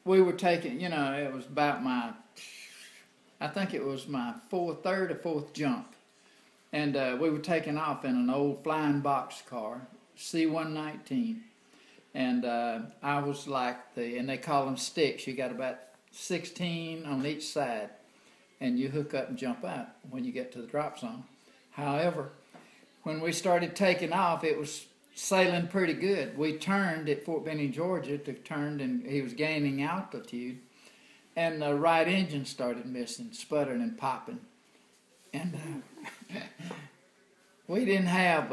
we were taking, it was about I think it was my third or fourth jump. And we were taking off in an old flying box car, C-119. And I was like and they call them sticks. You got about 16 on each side. And you hook up and jump out when you get to the drop zone. However, when we started taking off, it was sailing pretty good. We turned at Fort Benning, Georgia, and he was gaining altitude. And the right engine started missing, sputtering and popping. And we didn't have,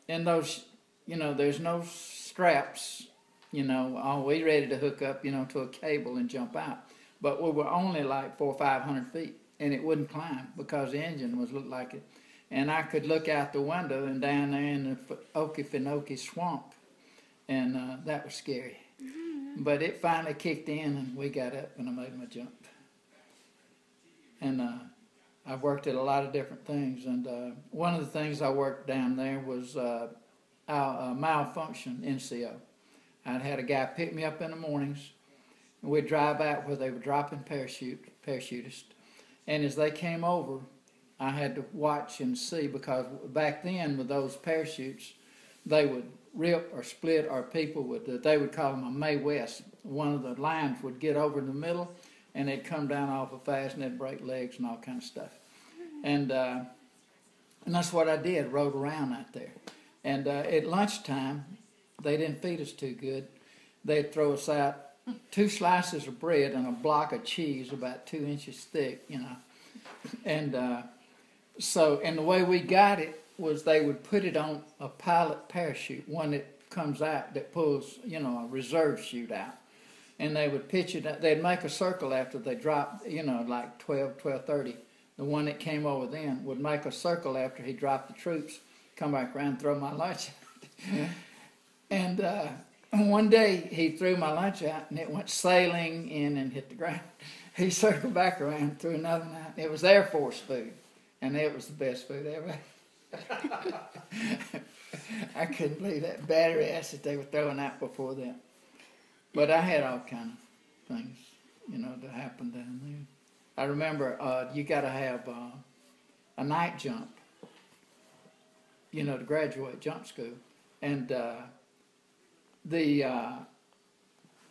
in those, there's no straps, all we ready to hook up, to a cable and jump out. But we were only like 400 or 500 feet, and it wouldn't climb because the engine looked like it. And I could look out the window and down there in the Okefenokee swamp, and that was scary. But it finally kicked in, and we got up, and I made my jump. And I worked at a lot of different things, and one of the things I worked down there was our malfunction NCO. I'd had a guy pick me up in the mornings, and we'd drive out where they were dropping parachutists. And as they came over, I had to watch and see, because back then with those parachutes, they would rip or split, or people they would call them a Mae West. One of the lines would get over in the middle, and they'd come down awful fast, and they'd break legs and all kind of stuff. And that's what I did, rode around out there. And at lunchtime, they didn't feed us too good. They'd throw us out 2 slices of bread and a block of cheese about 2 inches thick, And and the way we got it was they would put it on a pilot parachute, one that comes out, that pulls, a reserve chute out. And they would pitch it out. They'd make a circle after they dropped, like 12:30. The one that came over then would make a circle after he dropped the troops, come back around and throw my lunch out. And one day he threw my lunch out, and it went sailing in and hit the ground. He circled back around and threw another one out. It was Air Force food, and it was the best food ever. I couldn't believe that battery acid they were throwing out before that. But I had all kind of things, that happened down there. I remember you got to have a night jump, to graduate jump school. And the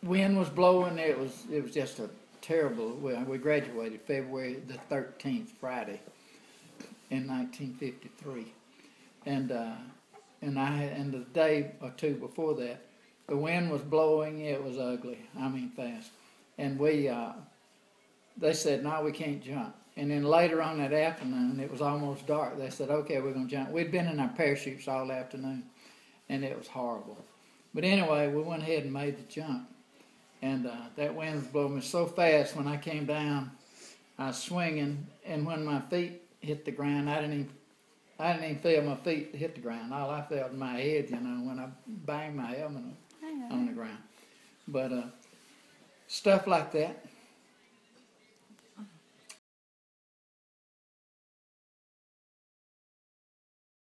wind was blowing. It was just a terrible. We graduated February the 13th, Friday, in 1953, and the day or two before that, the wind was blowing. It was ugly. I mean, fast. And they said, no, we can't jump. And then later on that afternoon, it was almost dark. They said, okay, we're going to jump. We'd been in our parachutes all afternoon, and it was horrible. But anyway, we went ahead and made the jump. And that wind was blowing me so fast. When I came down, I was swinging, and when my feet hit the ground, I didn't even feel my feet hit the ground. All I felt in my head, when I banged my helmet on the ground. But stuff like that.